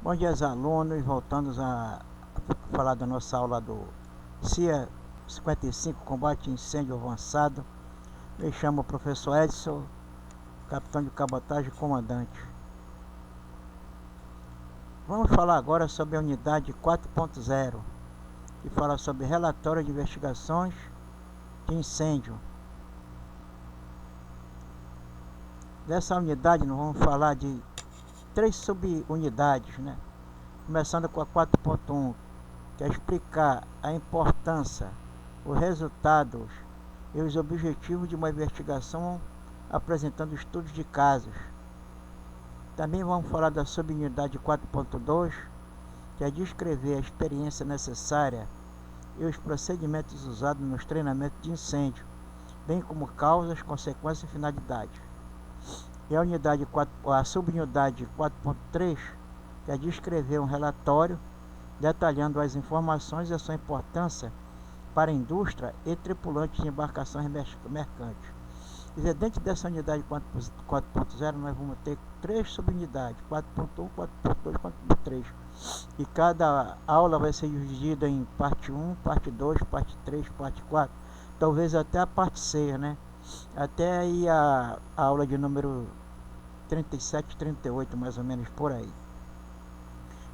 Bom dia, alunos. Voltamos a falar da nossa aula do CIA 55, Combate a Incêndio Avançado. Me chamo o professor Edson, capitão de cabotagem e comandante. Vamos falar agora sobre a unidade 4.0, que fala sobre relatório de investigações de incêndio. Dessa unidade nós vamos falar de 3 subunidades, né? Começando com a 4.1, que é explicar a importância, os resultados e os objetivos de uma investigação apresentando estudos de casos. Também vamos falar da subunidade 4.2, que é descrever a experiência necessária e os procedimentos usados nos treinamentos de incêndio, bem como causas, consequências e finalidades. E a subunidade 4.3, que é descrever um relatório detalhando as informações e a sua importância para a indústria e tripulantes de embarcações mercantes. E dentro dessa unidade 4.0 nós vamos ter 3 subunidades, 4.1, 4.2, 4.3. E cada aula vai ser dividida em parte 1, parte 2, parte 3, parte 4, talvez até a parte 6, né? Até aí a aula de número 37, 38, mais ou menos por aí.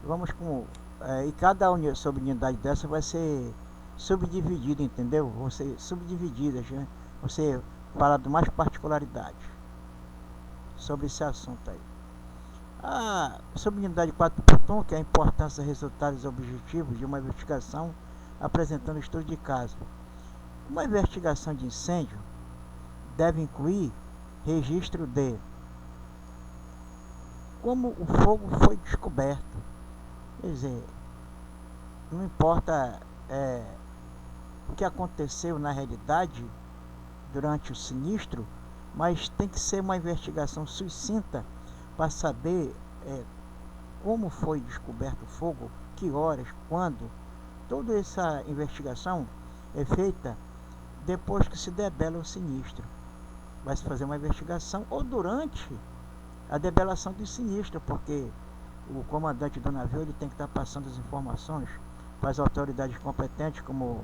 Vamos com... e cada subunidade dessa vai ser subdividida, entendeu? Vão ser subdivididas, né? Vão ser falado mais particularidades sobre esse assunto aí. A subunidade 4.1, que é a importância, resultados e objetivos de uma investigação apresentando estudo de caso. Uma investigação de incêndio deve incluir registro de como o fogo foi descoberto. Quer dizer, não importa o que aconteceu na realidade durante o sinistro, mas tem que ser uma investigação sucinta para saber como foi descoberto o fogo, que horas, quando. Toda essa investigação é feita depois que se debela o sinistro. Vai se fazer uma investigação ou durante a debelação do sinistro, porque o comandante do navio ele tem que estar passando as informações para as autoridades competentes, como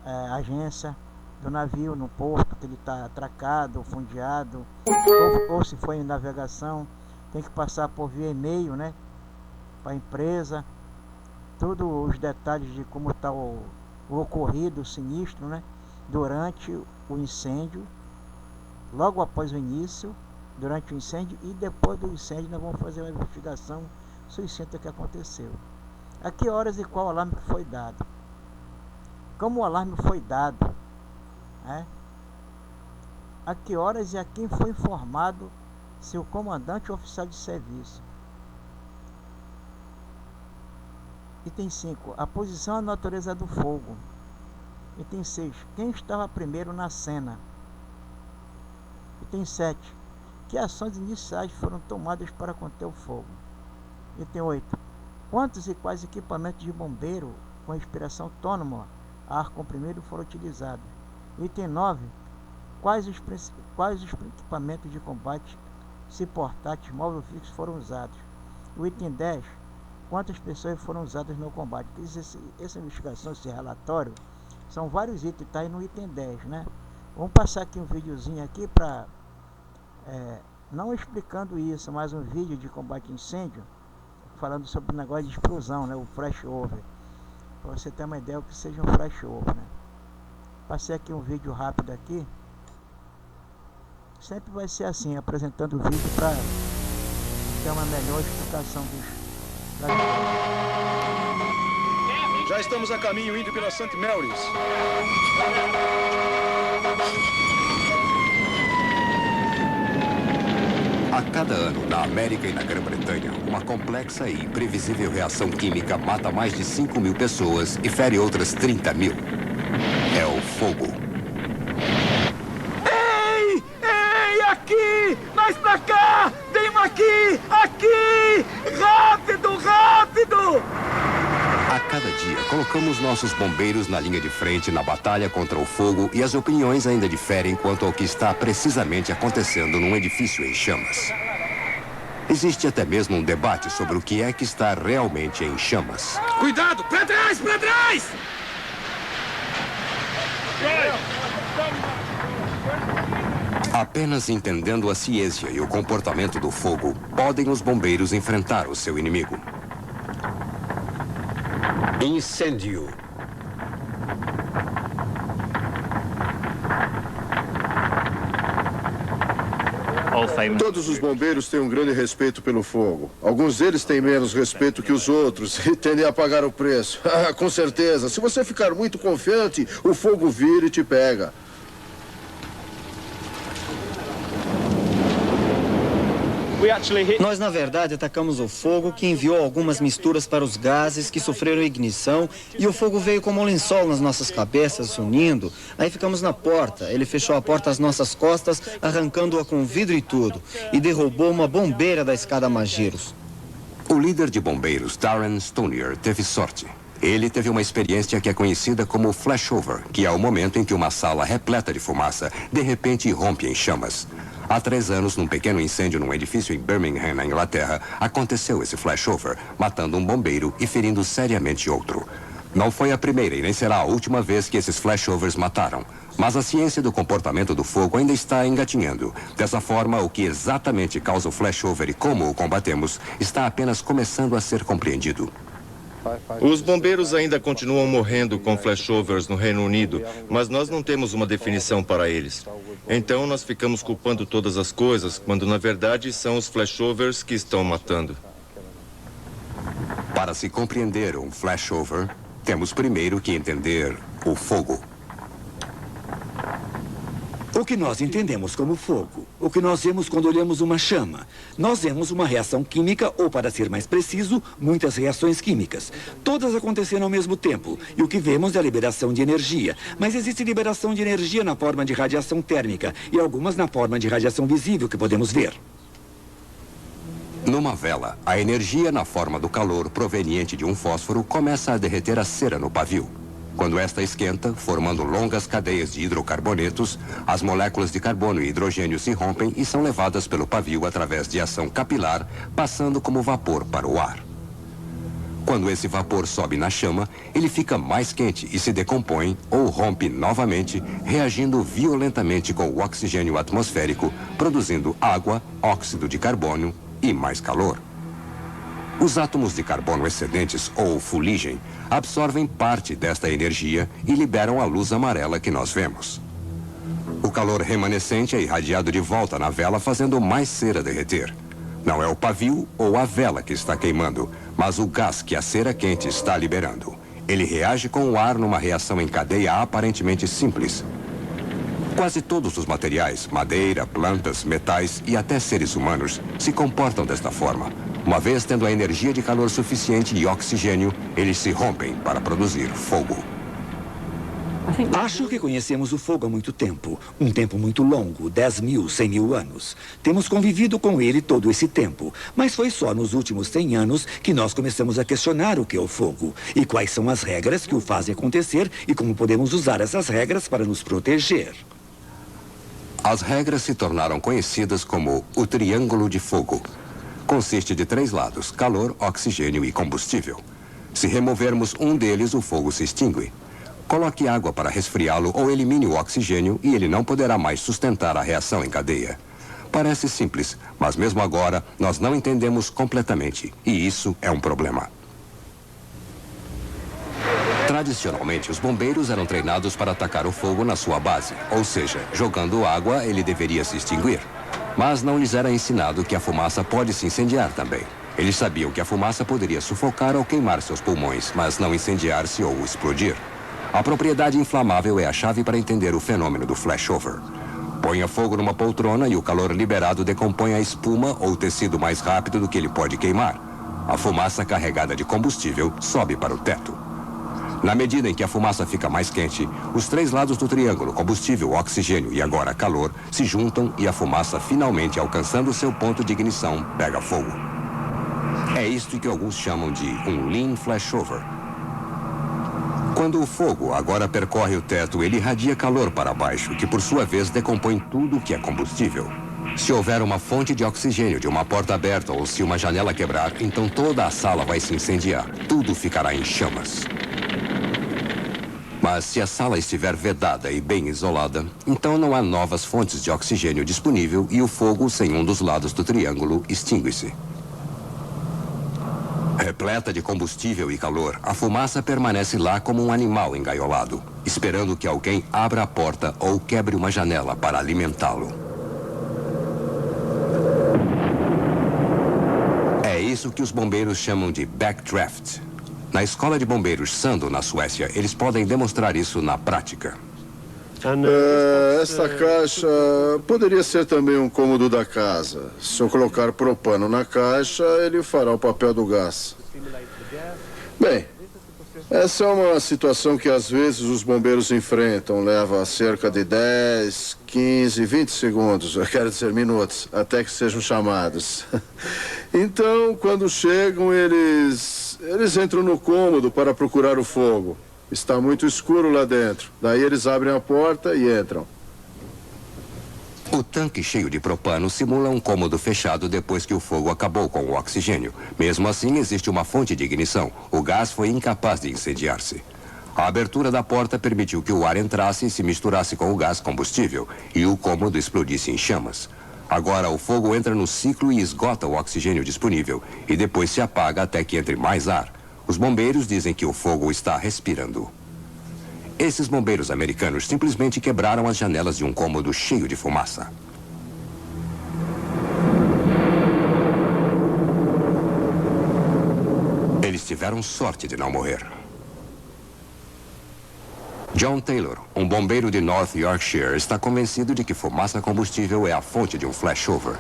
a agência do navio no porto, que ele está atracado, fundeado, ou se foi em navegação, tem que passar por via e-mail, né, para a empresa, todos os detalhes de como está o ocorrido, o sinistro, né, durante o incêndio, logo após o início, durante o incêndio e depois do incêndio. Nós vamos fazer uma investigação sucinta que aconteceu. A que horas e qual alarme que foi dado? Como o alarme foi dado? A que horas e a quem foi informado, se o comandante ou oficial de serviço. Item 5. A posição e a natureza do fogo. Item 6. Quem estava primeiro na cena. Item 7. Que ações iniciais foram tomadas para conter o fogo. Item 8. Quantos e quais equipamentos de bombeiro com inspiração autônoma a ar comprimido foram utilizados. Item 9. Quais os equipamentos de combate, se portáteis, móvel fixo, foram usados. O item 10. Quantas pessoas foram usadas no combate. Essa investigação, esse relatório, são vários itens, está aí no item 10, né? Vamos passar aqui um videozinho aqui para... não explicando isso, mas um vídeo de combate a incêndio, falando sobre o negócio de explosão, né? O flashover. Para você ter uma ideia do que seja um flashover, né? Passei aqui um vídeo rápido aqui. Sempre vai ser assim, apresentando o vídeo para ter uma melhor explicação dos... Já estamos a caminho indo pela St. Mary's. A cada ano, na América e na Grã-Bretanha, uma complexa e imprevisível reação química mata mais de 5.000 pessoas e fere outras 30.000. É o fogo. Ei! Ei! Aqui! Mais pra cá! Vem aqui! Aqui! Rápido! Rápido! A cada dia, colocamos nossos bombeiros na linha de frente na batalha contra o fogo e as opiniões ainda diferem quanto ao que está precisamente acontecendo num edifício em chamas. Existe até mesmo um debate sobre o que é que está realmente em chamas. Cuidado! Pra trás! Pra trás! Apenas entendendo a ciência e o comportamento do fogo, podem os bombeiros enfrentar o seu inimigo. Incêndio. Todos os bombeiros têm um grande respeito pelo fogo. Alguns deles têm menos respeito que os outros e tendem a pagar o preço. Ah, com certeza. Se você ficar muito confiante, o fogo vira e te pega. Nós, na verdade, atacamos o fogo, que enviou algumas misturas para os gases que sofreram ignição, e o fogo veio como um lençol nas nossas cabeças, unindo. Aí ficamos na porta. Ele fechou a porta às nossas costas, arrancando-a com vidro e tudo, e derrubou uma bombeira da escada Magiros. O líder de bombeiros, Darren Stonier, teve sorte. Ele teve uma experiência que é conhecida como flashover, que é o momento em que uma sala repleta de fumaça de repente irrompe em chamas. Há 3 anos, num pequeno incêndio num edifício em Birmingham, na Inglaterra, aconteceu esse flashover, matando um bombeiro e ferindo seriamente outro. Não foi a primeira e nem será a última vez que esses flashovers mataram. Mas a ciência do comportamento do fogo ainda está engatinhando. Dessa forma, o que exatamente causa o flashover e como o combatemos está apenas começando a ser compreendido. Os bombeiros ainda continuam morrendo com flashovers no Reino Unido, mas nós não temos uma definição para eles. Então nós ficamos culpando todas as coisas, quando na verdade são os flashovers que estão matando. Para se compreender um flashover, temos primeiro que entender o fogo. O que nós entendemos como fogo, o que nós vemos quando olhamos uma chama. Nós vemos uma reação química, ou para ser mais preciso, muitas reações químicas. Todas aconteceram ao mesmo tempo, e o que vemos é a liberação de energia. Mas existe liberação de energia na forma de radiação térmica, e algumas na forma de radiação visível que podemos ver. Numa vela, a energia na forma do calor proveniente de um fósforo começa a derreter a cera no pavio. Quando esta esquenta, formando longas cadeias de hidrocarbonetos, as moléculas de carbono e hidrogênio se rompem e são levadas pelo pavio através de ação capilar, passando como vapor para o ar. Quando esse vapor sobe na chama, ele fica mais quente e se decompõe ou rompe novamente, reagindo violentamente com o oxigênio atmosférico, produzindo água, óxido de carbono e mais calor. Os átomos de carbono excedentes, ou fuligem, absorvem parte desta energia e liberam a luz amarela que nós vemos. O calor remanescente é irradiado de volta na vela, fazendo mais cera derreter. Não é o pavio ou a vela que está queimando, mas o gás que a cera quente está liberando. Ele reage com o ar numa reação em cadeia aparentemente simples. Quase todos os materiais, madeira, plantas, metais e até seres humanos, se comportam desta forma. Uma vez tendo a energia de calor suficiente e oxigênio, eles se rompem para produzir fogo. Acho que conhecemos o fogo há muito tempo. Um tempo muito longo, 10 mil, 100 mil anos. Temos convivido com ele todo esse tempo. Mas foi só nos últimos 100 anos que nós começamos a questionar o que é o fogo. E quais são as regras que o fazem acontecer e como podemos usar essas regras para nos proteger. As regras se tornaram conhecidas como o triângulo de fogo. Consiste de 3 lados, calor, oxigênio e combustível. Se removermos um deles, o fogo se extingue. Coloque água para resfriá-lo ou elimine o oxigênio e ele não poderá mais sustentar a reação em cadeia. Parece simples, mas mesmo agora nós não entendemos completamente, e isso é um problema. Tradicionalmente, os bombeiros eram treinados para atacar o fogo na sua base, ou seja, jogando água, ele deveria se extinguir. Mas não lhes era ensinado que a fumaça pode se incendiar também. Eles sabiam que a fumaça poderia sufocar ou queimar seus pulmões, mas não incendiar-se ou explodir. A propriedade inflamável é a chave para entender o fenômeno do flashover. Ponha fogo numa poltrona e o calor liberado decompõe a espuma ou tecido mais rápido do que ele pode queimar. A fumaça carregada de combustível sobe para o teto. Na medida em que a fumaça fica mais quente, os 3 lados do triângulo, combustível, oxigênio e agora calor, se juntam e a fumaça, finalmente alcançando seu ponto de ignição, pega fogo. É isto que alguns chamam de um lean flashover. Quando o fogo agora percorre o teto, ele irradia calor para baixo, que por sua vez decompõe tudo que é combustível. Se houver uma fonte de oxigênio de uma porta aberta ou se uma janela quebrar, então toda a sala vai se incendiar. Tudo ficará em chamas. Mas se a sala estiver vedada e bem isolada, então não há novas fontes de oxigênio disponível e o fogo, sem um dos lados do triângulo, extingue-se. Repleta de combustível e calor, a fumaça permanece lá como um animal engaiolado, esperando que alguém abra a porta ou quebre uma janela para alimentá-lo. É isso que os bombeiros chamam de backdraft. Na escola de bombeiros Sando, na Suécia, eles podem demonstrar isso na prática. Esta caixa poderia ser também um cômodo da casa. Se eu colocar propano na caixa, ele fará o papel do gás. Bem, essa é uma situação que às vezes os bombeiros enfrentam. Leva cerca de 10, 15, 20 segundos, eu quero dizer minutos, até que sejam chamados. Então, quando chegam, eles entram no cômodo para procurar o fogo. Está muito escuro lá dentro. Daí eles abrem a porta e entram. O tanque cheio de propano simula um cômodo fechado depois que o fogo acabou com o oxigênio. Mesmo assim, existe uma fonte de ignição. O gás foi incapaz de incendiar-se. A abertura da porta permitiu que o ar entrasse e se misturasse com o gás combustível, e o cômodo explodisse em chamas. Agora, o fogo entra no ciclo e esgota o oxigênio disponível, e depois se apaga até que entre mais ar. Os bombeiros dizem que o fogo está respirando. Esses bombeiros americanos simplesmente quebraram as janelas de um cômodo cheio de fumaça. Eles tiveram sorte de não morrer. John Taylor, um bombeiro de North Yorkshire, está convencido de que fumaça combustível é a fonte de um flashover.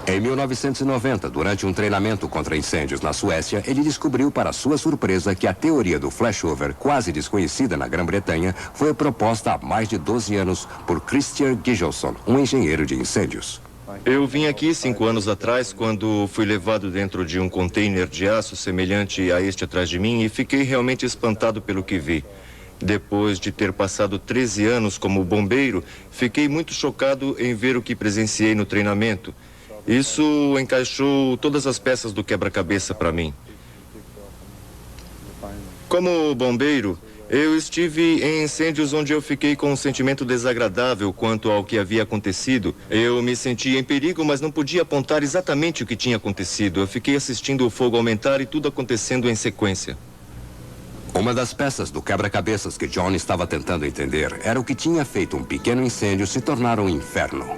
Em 1990, durante um treinamento contra incêndios na Suécia, ele descobriu, para sua surpresa, que a teoria do flashover, quase desconhecida na Grã-Bretanha, foi proposta há mais de 12 anos por Christian Gigelson, um engenheiro de incêndios. Eu vim aqui 5 anos atrás, quando fui levado dentro de um container de aço semelhante a este atrás de mim, e fiquei realmente espantado pelo que vi. Depois de ter passado 13 anos como bombeiro, fiquei muito chocado em ver o que presenciei no treinamento. Isso encaixou todas as peças do quebra-cabeça para mim. Como bombeiro, eu estive em incêndios onde eu fiquei com um sentimento desagradável quanto ao que havia acontecido. Eu me sentia em perigo, mas não podia apontar exatamente o que tinha acontecido. Eu fiquei assistindo o fogo aumentar e tudo acontecendo em sequência. Uma das peças do quebra-cabeças que John estava tentando entender era o que tinha feito um pequeno incêndio se tornar um inferno.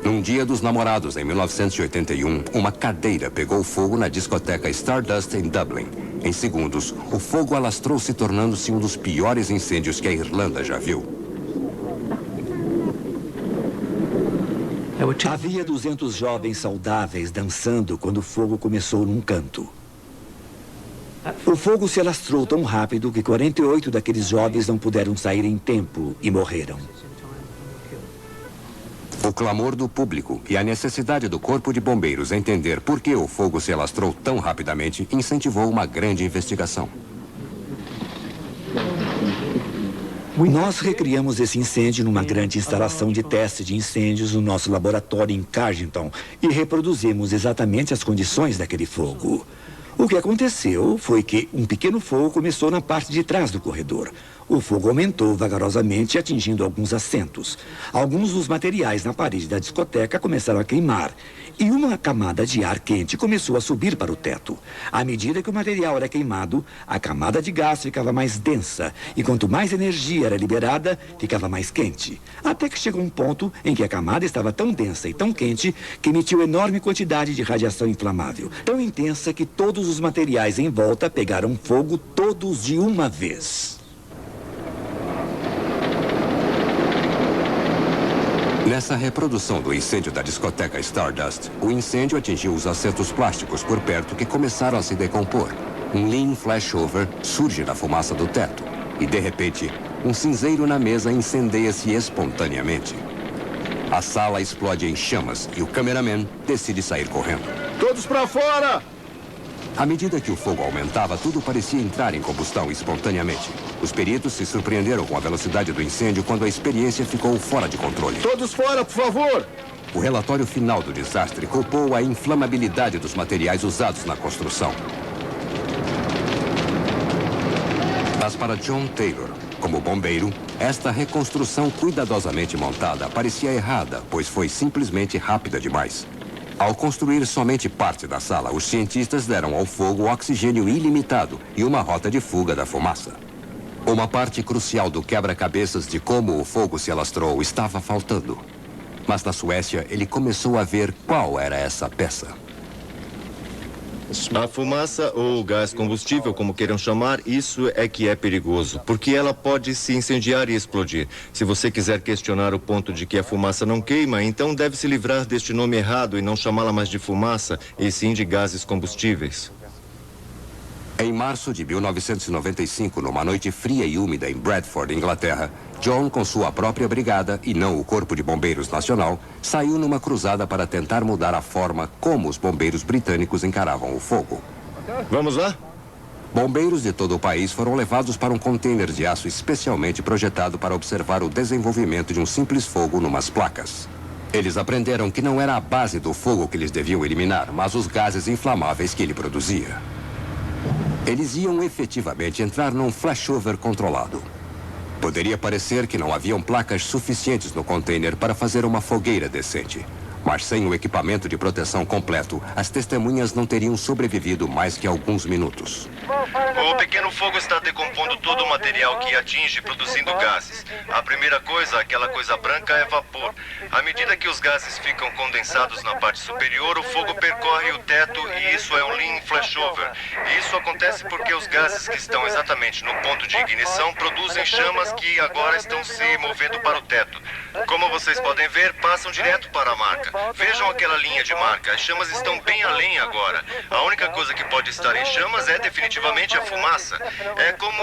Num dia dos namorados, em 1981, uma cadeira pegou fogo na discoteca Stardust em Dublin. Em segundos, o fogo alastrou-se, tornando-se um dos piores incêndios que a Irlanda já viu. Havia 200 jovens saudáveis dançando quando o fogo começou num canto. O fogo se alastrou tão rápido que 48 daqueles jovens não puderam sair em tempo e morreram. O clamor do público e a necessidade do corpo de bombeiros entender por que o fogo se alastrou tão rapidamente incentivou uma grande investigação. Nós recriamos esse incêndio numa grande instalação de teste de incêndios no nosso laboratório em Carrington e reproduzimos exatamente as condições daquele fogo. O que aconteceu foi que um pequeno fogo começou na parte de trás do corredor. O fogo aumentou vagarosamente, atingindo alguns assentos. Alguns dos materiais na parede da discoteca começaram a queimar. E uma camada de ar quente começou a subir para o teto. À medida que o material era queimado, a camada de gás ficava mais densa. E quanto mais energia era liberada, ficava mais quente. Até que chegou um ponto em que a camada estava tão densa e tão quente que emitiu enorme quantidade de radiação inflamável. Tão intensa que todos os materiais em volta pegaram fogo todos de uma vez. Nessa reprodução do incêndio da discoteca Stardust, o incêndio atingiu os assentos plásticos por perto que começaram a se decompor. Um lean flashover surge da fumaça do teto e, de repente, um cinzeiro na mesa incendeia-se espontaneamente. A sala explode em chamas e o cameraman decide sair correndo. Todos para fora! À medida que o fogo aumentava, tudo parecia entrar em combustão espontaneamente. Os peritos se surpreenderam com a velocidade do incêndio quando a experiência ficou fora de controle. Todos fora, por favor! o relatório final do desastre culpou a inflamabilidade dos materiais usados na construção. Mas para John Taylor, como bombeiro, esta reconstrução cuidadosamente montada parecia errada, pois foi simplesmente rápida demais. Ao construir somente parte da sala, os cientistas deram ao fogo oxigênio ilimitado e uma rota de fuga da fumaça. Uma parte crucial do quebra-cabeças de como o fogo se alastrou estava faltando. Mas na Suécia, ele começou a ver qual era essa peça. A fumaça ou gás combustível, como queiram chamar, isso é que é perigoso, porque ela pode se incendiar e explodir. Se você quiser questionar o ponto de que a fumaça não queima, então deve se livrar deste nome errado e não chamá-la mais de fumaça, e sim de gases combustíveis. Em março de 1995, numa noite fria e úmida em Bradford, Inglaterra, John, com sua própria brigada e não o Corpo de Bombeiros Nacional, saiu numa cruzada para tentar mudar a forma como os bombeiros britânicos encaravam o fogo. Vamos lá? Bombeiros de todo o país foram levados para um container de aço especialmente projetado para observar o desenvolvimento de um simples fogo numas placas. Eles aprenderam que não era a base do fogo que eles deviam eliminar, mas os gases inflamáveis que ele produzia. Eles iam efetivamente entrar num flashover controlado. Poderia parecer que não haviam placas suficientes no container para fazer uma fogueira decente. Mas sem o equipamento de proteção completo, as testemunhas não teriam sobrevivido mais que alguns minutos. O pequeno fogo está decompondo todo o material que atinge, produzindo gases. A primeira coisa, aquela coisa branca, é vapor. À medida que os gases ficam condensados na parte superior, o fogo percorre o teto e isso é um lean flashover. Isso acontece porque os gases que estão exatamente no ponto de ignição produzem chamas que agora estão se movendo para o teto. Como vocês podem ver, passam direto para a marca. Vejam aquela linha de marca. As chamas estão bem além agora. A única coisa que pode estar em chamas é definitivamente a fumaça. É como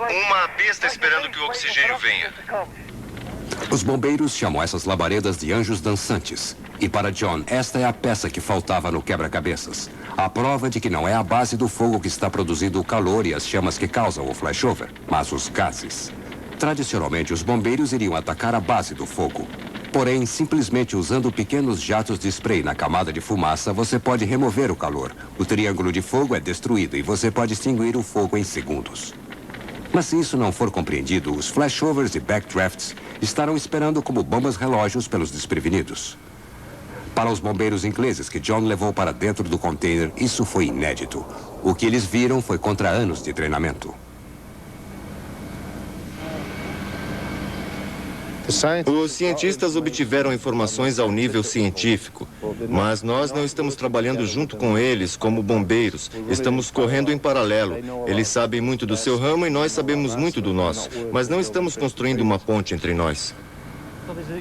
uma besta esperando que o oxigênio venha. Os bombeiros chamam essas labaredas de anjos dançantes. E para John, esta é a peça que faltava no quebra-cabeças. A prova de que não é a base do fogo que está produzindo o calor e as chamas que causam o flashover, mas os gases. Tradicionalmente, os bombeiros iriam atacar a base do fogo. Porém, simplesmente usando pequenos jatos de spray na camada de fumaça, você pode remover o calor. O triângulo de fogo é destruído e você pode extinguir o fogo em segundos. Mas se isso não for compreendido, os flashovers e backdrafts estarão esperando como bombas relógios pelos desprevenidos. Para os bombeiros ingleses que John levou para dentro do container, isso foi inédito. O que eles viram foi contra anos de treinamento. Os cientistas obtiveram informações ao nível científico, mas nós não estamos trabalhando junto com eles como bombeiros. Estamos correndo em paralelo. Eles sabem muito do seu ramo e nós sabemos muito do nosso, mas não estamos construindo uma ponte entre nós.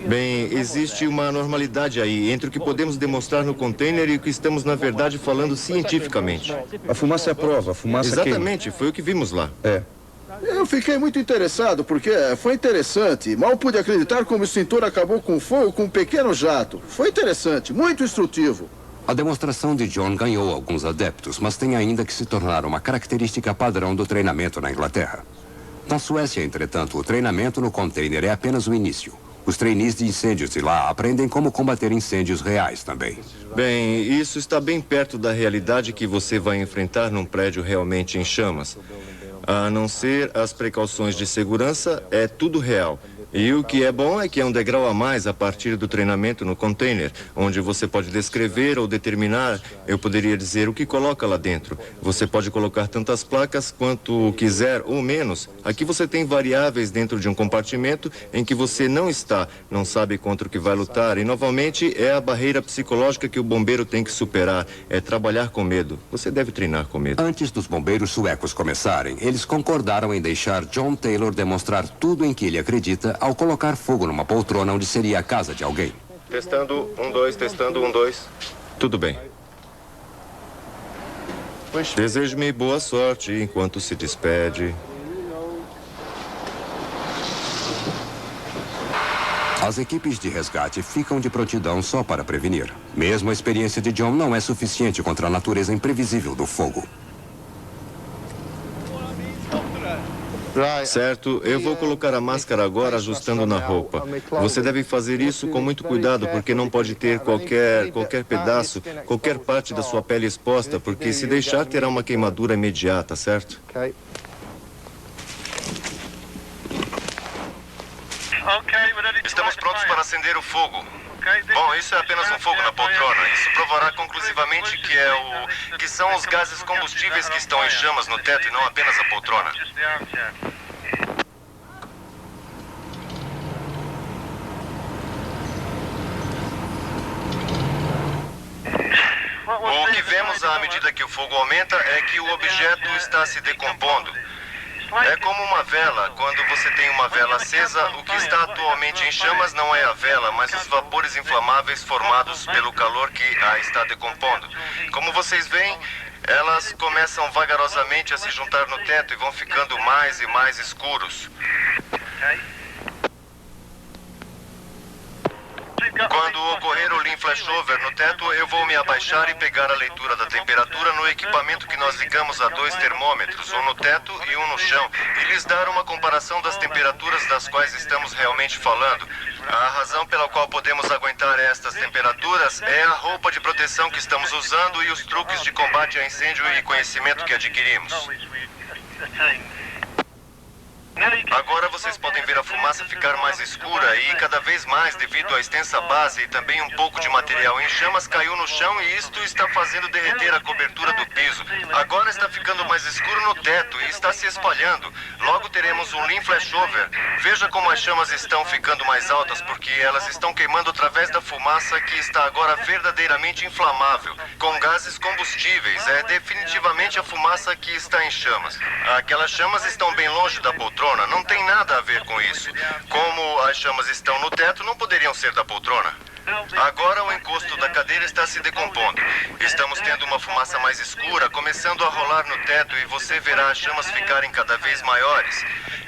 Bem, existe uma normalidade aí entre o que podemos demonstrar no container e o que estamos, na verdade, falando cientificamente. A fumaça é a prova, a fumaça Exatamente, foi o que vimos lá. Eu fiquei muito interessado porque foi interessante. Mal pude acreditar como o extintor acabou com o fogo com um pequeno jato. Foi interessante, muito instrutivo. A demonstração de John ganhou alguns adeptos, mas tem ainda que se tornar uma característica padrão do treinamento na Inglaterra. Na Suécia, entretanto, o treinamento no container é apenas o início. Os trainees de incêndios de lá aprendem como combater incêndios reais também. Bem, isso está bem perto da realidade que você vai enfrentar num prédio realmente em chamas. A não ser as precauções de segurança, é tudo real. E o que é bom é que é um degrau a mais a partir do treinamento no container, onde você pode descrever ou determinar, eu poderia dizer, o que coloca lá dentro. Você pode colocar tantas placas quanto quiser ou menos. Aqui você tem variáveis dentro de um compartimento em que você não está, não sabe contra o que vai lutar. E, novamente, é a barreira psicológica que o bombeiro tem que superar, é trabalhar com medo. Você deve treinar com medo. Antes dos bombeiros suecos começarem, eles concordaram em deixar John Taylor demonstrar tudo em que ele acredita ao colocar fogo numa poltrona onde seria a casa de alguém. Testando, 1, 2, testando, 1, 2. Tudo bem. Desejo-me boa sorte enquanto se despede. As equipes de resgate ficam de prontidão só para prevenir. Mesmo a experiência de John não é suficiente contra a natureza imprevisível do fogo. Certo, eu vou colocar a máscara agora ajustando na roupa. Você deve fazer isso com muito cuidado, porque não pode ter qualquer pedaço, qualquer parte da sua pele exposta, porque se deixar terá uma queimadura imediata, certo? Estamos prontos para acender o fogo. Bom, isso é apenas um fogo na poltrona. Isso provará conclusivamente que são os gases combustíveis que estão em chamas no teto e não apenas a poltrona. O que vemos à medida que o fogo aumenta é que o objeto está se decompondo. É como uma vela. Quando você tem uma vela acesa, o que está atualmente em chamas não é a vela, mas os vapores inflamáveis formados pelo calor que a está decompondo. Como vocês veem, elas começam vagarosamente a se juntar no teto e vão ficando mais e mais escuros. Quando ocorrer o lean flashover no teto, eu vou me abaixar e pegar a leitura da temperatura no equipamento que nós ligamos a 2 termômetros, um no teto e um no chão, e lhes dar uma comparação das temperaturas das quais estamos realmente falando. A razão pela qual podemos aguentar estas temperaturas é a roupa de proteção que estamos usando e os truques de combate a incêndio e conhecimento que adquirimos. Agora vocês podem ver a fumaça ficar mais escura e cada vez mais devido à extensa base e também um pouco de material em chamas caiu no chão e isto está fazendo derreter a cobertura do piso. Agora está ficando mais escuro no teto e está se espalhando. Logo teremos um lean flashover. Veja como as chamas estão ficando mais altas porque elas estão queimando através da fumaça que está agora verdadeiramente inflamável, com gases combustíveis. É definitivamente a fumaça que está em chamas. Aquelas chamas estão bem longe da poltrona. Não tem nada a ver com isso. Como as chamas estão no teto, não poderiam ser da poltrona. Agora o encosto da cadeira está se decompondo. Estamos tendo uma fumaça mais escura, começando a rolar no teto e você verá as chamas ficarem cada vez maiores.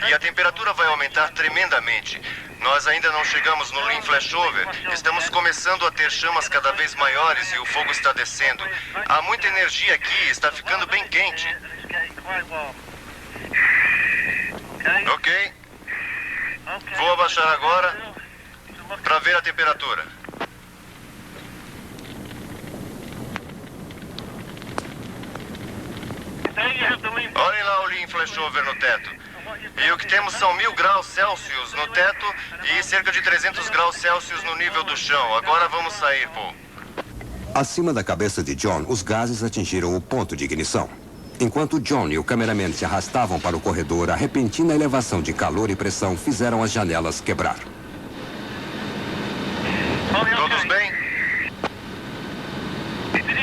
E a temperatura vai aumentar tremendamente. Nós ainda não chegamos no lean flashover. Estamos começando a ter chamas cada vez maiores e o fogo está descendo. Há muita energia aqui, está ficando bem quente. Ok. Vou abaixar agora para ver a temperatura. Olhem lá o lean flashover no teto. E o que temos são 1000 graus Celsius no teto e cerca de 300 graus Celsius no nível do chão. Agora vamos sair, Paul. Acima da cabeça de John, os gases atingiram o ponto de ignição. Enquanto John e o cameraman se arrastavam para o corredor, a repentina elevação de calor e pressão fizeram as janelas quebrar. Todos bem?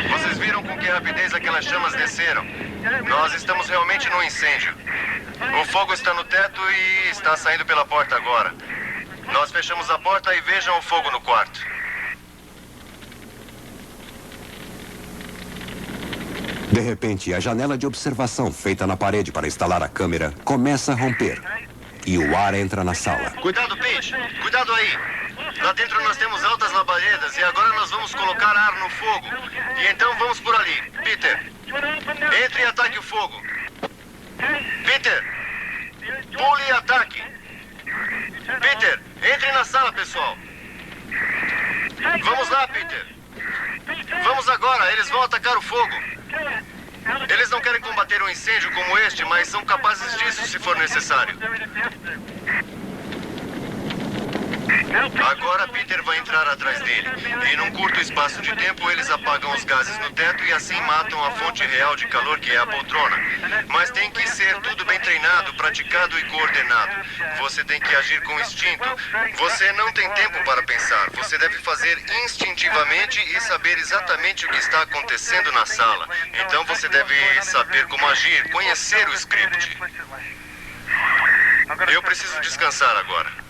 Vocês viram com que rapidez aquelas chamas desceram? Nós estamos realmente num incêndio. O fogo está no teto e está saindo pela porta agora. Nós fechamos a porta e vejam o fogo no quarto. De repente, a janela de observação feita na parede para instalar a câmera começa a romper. E o ar entra na sala. Cuidado, Pete! Cuidado aí! Lá dentro nós temos altas labaredas e agora nós vamos colocar ar no fogo. E então vamos por ali. Peter, entre e ataque o fogo. Peter, pule e ataque. Peter, entre na sala, pessoal. Vamos lá, Peter. Vamos agora, eles vão atacar o fogo. Eles não querem combater um incêndio como este, mas são capazes disso se for necessário. Agora Peter vai entrar atrás dele. E num curto espaço de tempo eles apagam os gases no teto e assim matam a fonte real de calor que é a poltrona. Mas tem que ser tudo bem treinado, praticado e coordenado. Você tem que agir com instinto. Você não tem tempo para pensar. Você deve fazer instintivamente e saber exatamente o que está acontecendo na sala. Então você deve saber como agir, conhecer o script. Eu preciso descansar agora.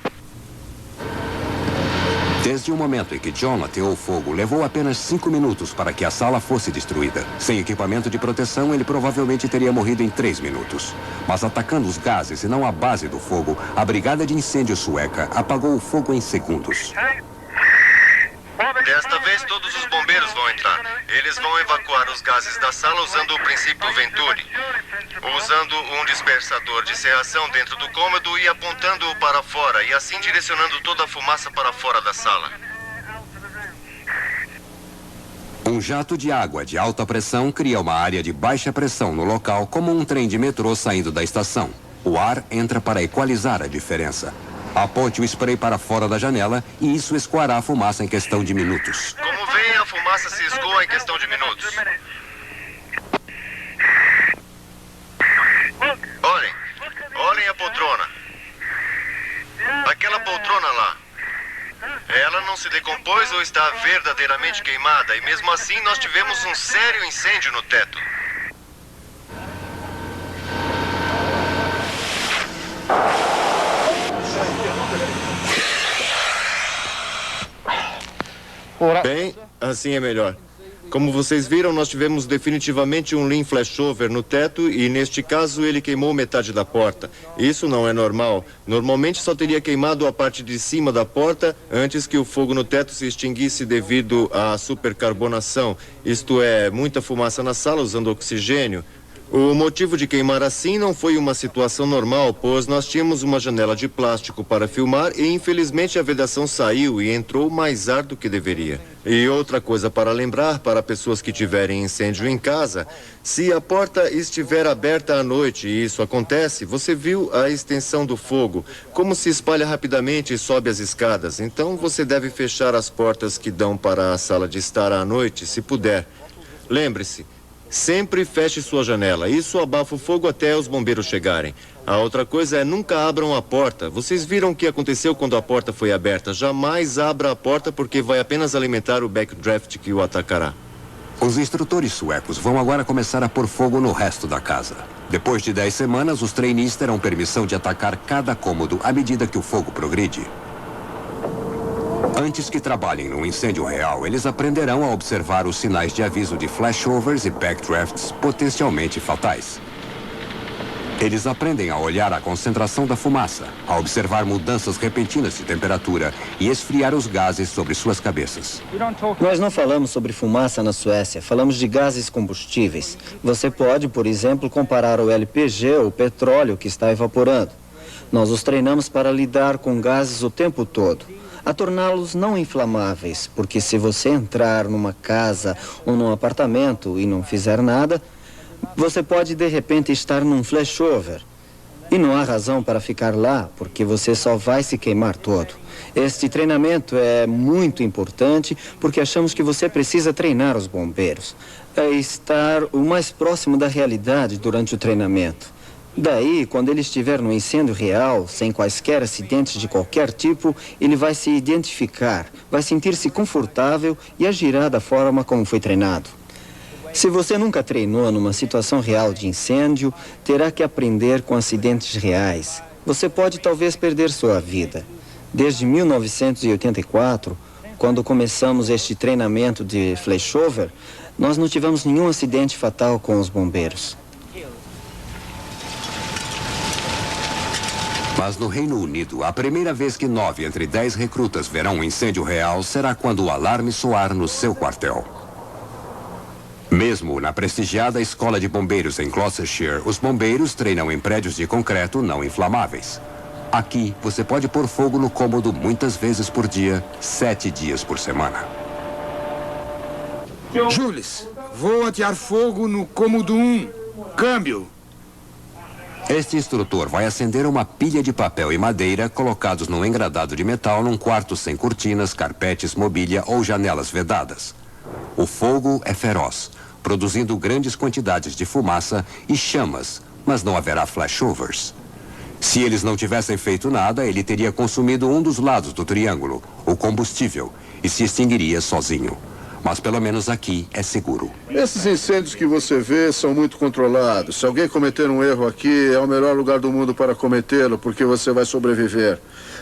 Desde o momento em que John ateou o fogo, levou apenas 5 minutos para que a sala fosse destruída. Sem equipamento de proteção, ele provavelmente teria morrido em 3 minutos. Mas atacando os gases e não a base do fogo, a brigada de incêndio sueca apagou o fogo em segundos. Desta vez todos os bombeiros vão entrar. Eles vão evacuar os gases da sala usando o princípio Venturi. usando um dispersador de serração dentro do cômodo e apontando-o para fora, e assim direcionando toda a fumaça para fora da sala. Um jato de água de alta pressão cria uma área de baixa pressão no local, como um trem de metrô saindo da estação. O ar entra para equalizar a diferença. Aponte o spray para fora da janela e isso escoará a fumaça em questão de minutos. Como veem, a fumaça se escoa em questão de minutos. Olhem a poltrona. Aquela poltrona lá. Ela não se decompôs ou está verdadeiramente queimada, e mesmo assim nós tivemos um sério incêndio no teto. Bem, assim é melhor. Como vocês viram, nós tivemos definitivamente um lean flashover no teto e, neste caso, ele queimou metade da porta. Isso não é normal. Normalmente só teria queimado a parte de cima da porta antes que o fogo no teto se extinguisse devido à supercarbonação. Isto é, muita fumaça na sala usando oxigênio. O motivo de queimar assim não foi uma situação normal, pois nós tínhamos uma janela de plástico para filmar e infelizmente a vedação saiu e entrou mais ar do que deveria. E outra coisa para lembrar para pessoas que tiverem incêndio em casa, se a porta estiver aberta à noite e isso acontece, você viu a extensão do fogo, como se espalha rapidamente e sobe as escadas. Então você deve fechar as portas que dão para a sala de estar à noite, se puder. Lembre-se, sempre feche sua janela. Isso abafa o fogo até os bombeiros chegarem. A outra coisa é nunca abram a porta. Vocês viram o que aconteceu quando a porta foi aberta. Jamais abra a porta porque vai apenas alimentar o backdraft que o atacará. Os instrutores suecos vão agora começar a pôr fogo no resto da casa. Depois de 10 semanas, os trainees terão permissão de atacar cada cômodo à medida que o fogo progride. Antes que trabalhem num incêndio real, eles aprenderão a observar os sinais de aviso de flashovers e backdrafts potencialmente fatais. Eles aprendem a olhar a concentração da fumaça, a observar mudanças repentinas de temperatura e esfriar os gases sobre suas cabeças. Nós não falamos sobre fumaça na Suécia, falamos de gases combustíveis. Você pode, por exemplo, comparar o LPG, o petróleo que está evaporando. Nós os treinamos para lidar com gases o tempo todo, a torná-los não inflamáveis, porque se você entrar numa casa ou num apartamento e não fizer nada, você pode de repente estar num flashover. E não há razão para ficar lá, porque você só vai se queimar todo. Este treinamento é muito importante porque achamos que você precisa treinar os bombeiros. É estar o mais próximo da realidade durante o treinamento. Daí, quando ele estiver no incêndio real, sem quaisquer acidentes de qualquer tipo, ele vai se identificar, vai sentir-se confortável e agirá da forma como foi treinado. Se você nunca treinou numa situação real de incêndio, terá que aprender com acidentes reais. Você pode talvez perder sua vida. Desde 1984, quando começamos este treinamento de flashover, nós não tivemos nenhum acidente fatal com os bombeiros. Mas no Reino Unido, a primeira vez que 9 entre 10 recrutas verão um incêndio real será quando o alarme soar no seu quartel. Mesmo na prestigiada Escola de Bombeiros em Gloucestershire, os bombeiros treinam em prédios de concreto não inflamáveis. Aqui, você pode pôr fogo no cômodo muitas vezes por dia, 7 dias por semana. Jules, vou atear fogo no cômodo 1. Câmbio. Este instrutor vai acender uma pilha de papel e madeira colocados num engradado de metal num quarto sem cortinas, carpetes, mobília ou janelas vedadas. O fogo é feroz, produzindo grandes quantidades de fumaça e chamas, mas não haverá flashovers. Se eles não tivessem feito nada, ele teria consumido um dos lados do triângulo, o combustível, e se extinguiria sozinho. Mas pelo menos aqui é seguro. Esses incêndios que você vê são muito controlados. Se alguém cometer um erro aqui, é o melhor lugar do mundo para cometê-lo, porque você vai sobreviver.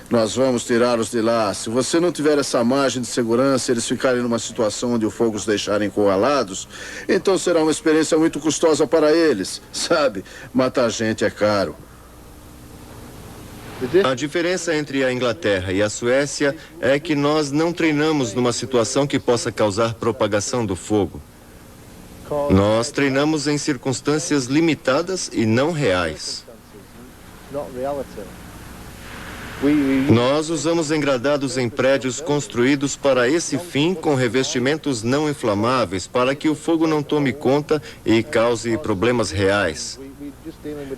Nós vamos tirá-los de lá. Se você não tiver essa margem de segurança, eles ficarem numa situação onde o fogo os deixarem encurralados, então será uma experiência muito custosa para eles. Sabe, matar gente é caro. A diferença entre a Inglaterra e a Suécia é que nós não treinamos numa situação que possa causar propagação do fogo. Nós treinamos em circunstâncias limitadas e não reais. Nós usamos engradados em prédios construídos para esse fim com revestimentos não inflamáveis para que o fogo não tome conta e cause problemas reais.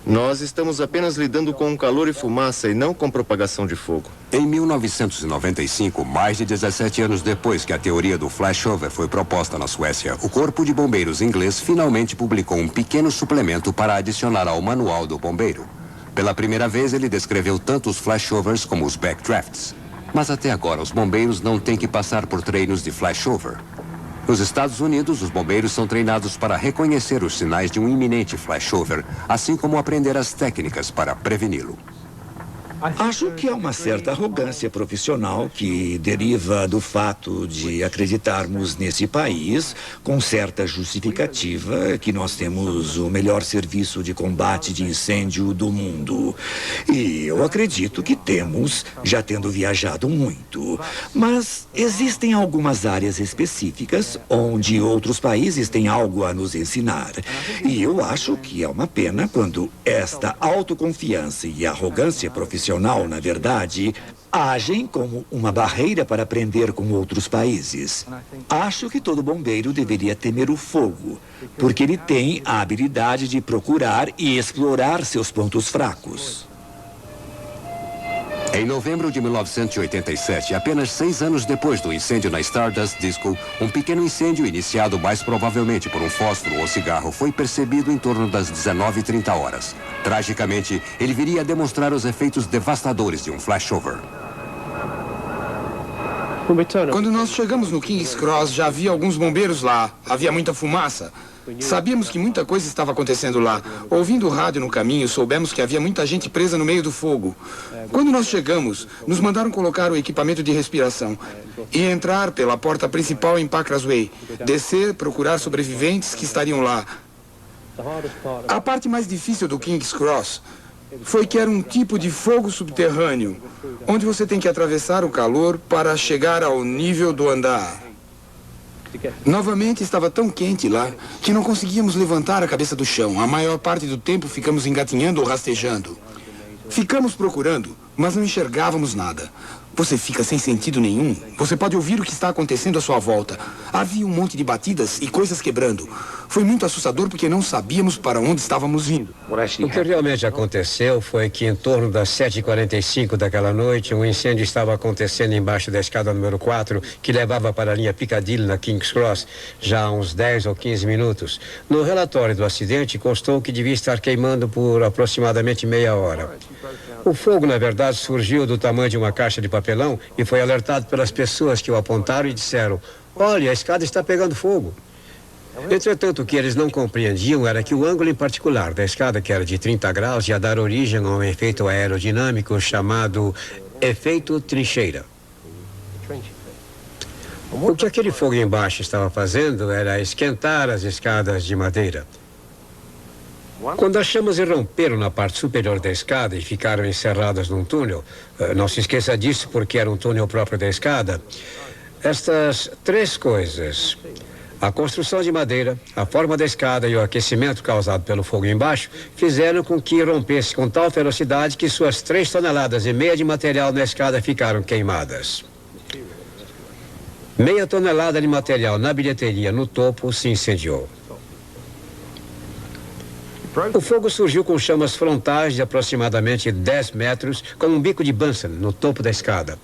Nós estamos apenas lidando com calor e fumaça e não com propagação de fogo. Em 1995, mais de 17 anos depois que a teoria do flashover foi proposta na Suécia, o Corpo de Bombeiros inglês finalmente publicou um pequeno suplemento para adicionar ao Manual do Bombeiro. Pela primeira vez, ele descreveu tanto os flashovers como os backdrafts. Mas até agora, os bombeiros não têm que passar por treinos de flashover. Nos Estados Unidos, os bombeiros são treinados para reconhecer os sinais de um iminente flashover, assim como aprender as técnicas para preveni-lo. Acho que há uma certa arrogância profissional que deriva do fato de acreditarmos nesse país, com certa justificativa, que nós temos o melhor serviço de combate de incêndio do mundo. E eu acredito que temos, já tendo viajado muito. Mas existem algumas áreas específicas onde outros países têm algo a nos ensinar. E eu acho que é uma pena quando esta autoconfiança e arrogância profissional, na verdade, agem como uma barreira para aprender com outros países. Acho que todo bombeiro deveria temer o fogo, porque ele tem a habilidade de procurar e explorar seus pontos fracos. Em novembro de 1987, apenas 6 anos depois do incêndio na Stardust Disco, um pequeno incêndio iniciado mais provavelmente por um fósforo ou cigarro foi percebido em torno das 19h30. Tragicamente, ele viria a demonstrar os efeitos devastadores de um flashover. Quando nós chegamos no King's Cross, já havia alguns bombeiros lá. Havia muita fumaça. Sabíamos que muita coisa estava acontecendo lá. Ouvindo o rádio no caminho, soubemos que havia muita gente presa no meio do fogo. Quando nós chegamos, nos mandaram colocar o equipamento de respiração e entrar pela porta principal em Packers Way, descer, procurar sobreviventes que estariam lá. A parte mais difícil do King's Cross foi que era um tipo de fogo subterrâneo, onde você tem que atravessar o calor para chegar ao nível do andar. Novamente estava tão quente lá que não conseguíamos levantar a cabeça do chão. A maior parte do tempo ficamos engatinhando ou rastejando. Ficamos procurando, mas não enxergávamos nada. Você fica sem sentido nenhum. Você pode ouvir o que está acontecendo à sua volta. Havia um monte de batidas e coisas quebrando. Foi muito assustador porque não sabíamos para onde estávamos vindo. O que realmente aconteceu foi que em torno das 7h45 daquela noite, um incêndio estava acontecendo embaixo da escada número 4, que levava para a linha Piccadilly na King's Cross, já há uns 10 ou 15 minutos. No relatório do acidente, constou que devia estar queimando por aproximadamente meia hora. O fogo, na verdade, surgiu do tamanho de uma caixa de papelão e foi alertado pelas pessoas que o apontaram e disseram: olha, a escada está pegando fogo. Entretanto, o que eles não compreendiam era que o ângulo em particular da escada, que era de 30 graus, ia dar origem a um efeito aerodinâmico chamado efeito trincheira. O que aquele fogo embaixo estava fazendo era esquentar as escadas de madeira. Quando as chamas irromperam na parte superior da escada e ficaram encerradas num túnel, não se esqueça disso porque era um túnel próprio da escada, estas 3 coisas, a construção de madeira, a forma da escada e o aquecimento causado pelo fogo embaixo, fizeram com que irrompesse com tal velocidade que suas 3,5 toneladas de material na escada ficaram queimadas. 0,5 tonelada de material na bilheteria no topo se incendiou. O fogo surgiu com chamas frontais de aproximadamente 10 metros, com um bico de Bunsen no topo da escada.